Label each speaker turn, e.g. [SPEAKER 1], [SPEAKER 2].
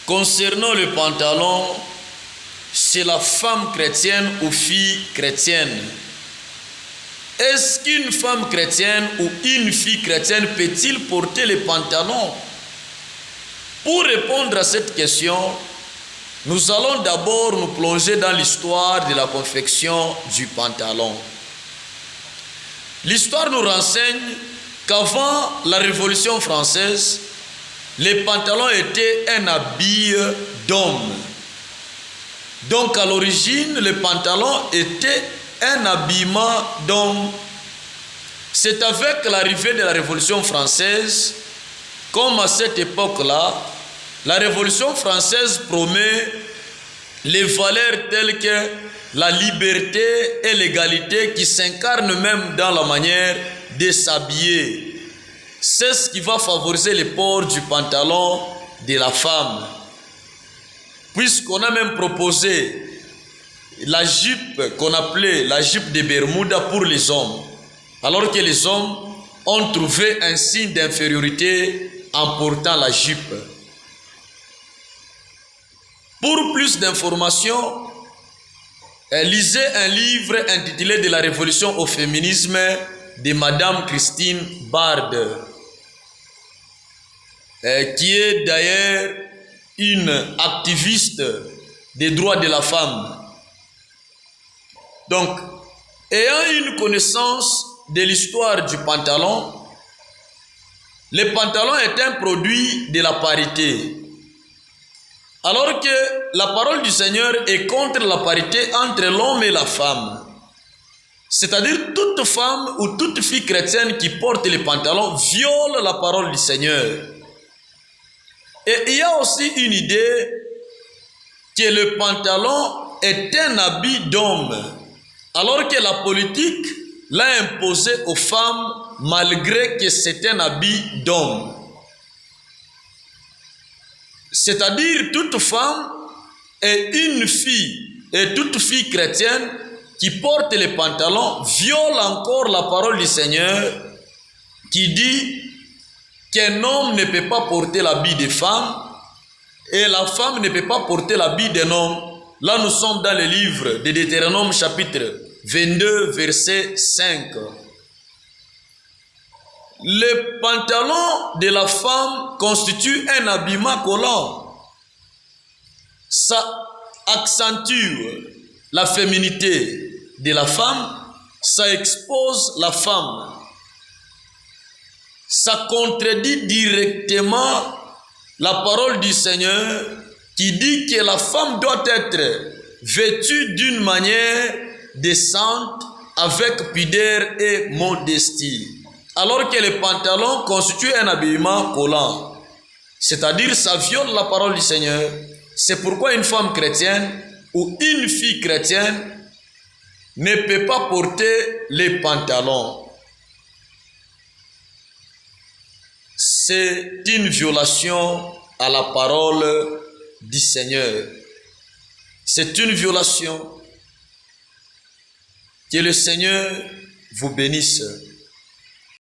[SPEAKER 1] Concernant le pantalon, c'est la femme chrétienne ou fille chrétienne. Est-ce qu'une femme chrétienne ou une fille chrétienne peut-il porter le pantalon? Pour répondre à cette question, nous allons d'abord nous plonger dans l'histoire de la confection du pantalon. L'histoire nous renseigne qu'avant la Révolution française, les pantalons étaient un habit d'homme. Donc à l'origine, le pantalon était un habillement d'homme. C'est avec l'arrivée de la Révolution française, comme à cette époque-là, la Révolution française promet les valeurs telles que la liberté et l'égalité qui s'incarnent même dans la manière de s'habiller. C'est ce qui va favoriser le port du pantalon de la femme. Puisqu'on a même proposé la jupe qu'on appelait la jupe de Bermuda pour les hommes, alors que les hommes ont trouvé un signe d'infériorité en portant la jupe. Pour plus d'informations, lisez un livre intitulé « De la révolution au féminisme » de Madame Christine Bard, qui est d'ailleurs une activiste des droits de la femme. Donc, ayant une connaissance de l'histoire du pantalon, le pantalon est un produit de la parité. Alors que la parole du Seigneur est contre la parité entre l'homme et la femme. C'est-à-dire toute femme ou toute fille chrétienne qui porte le pantalon viole la parole du Seigneur. Et il y a aussi une idée que le pantalon est un habit d'homme, alors que la politique l'a imposé aux femmes malgré que c'est un habit d'homme. C'est-à-dire toute femme et une fille, et toute fille chrétienne qui porte les pantalons viole encore la parole du Seigneur qui dit qu'un homme ne peut pas porter l'habit des femmes et la femme ne peut pas porter l'habit d'un homme. Là, nous sommes dans le livre de Deutéronome chapitre 22, verset 5. Le pantalon de la femme constitue un habillement collant. Ça accentue la féminité de la femme, ça expose la femme. Ça contredit directement la parole du Seigneur qui dit que la femme doit être vêtue d'une manière décente, avec pudeur et modestie. Alors que le pantalon constitue un habillement collant. C'est-à-dire, ça viole la parole du Seigneur. C'est pourquoi une femme chrétienne ou une fille chrétienne ne peut pas porter les pantalons. C'est une violation à la parole du Seigneur. C'est une violation. Que le Seigneur vous bénisse.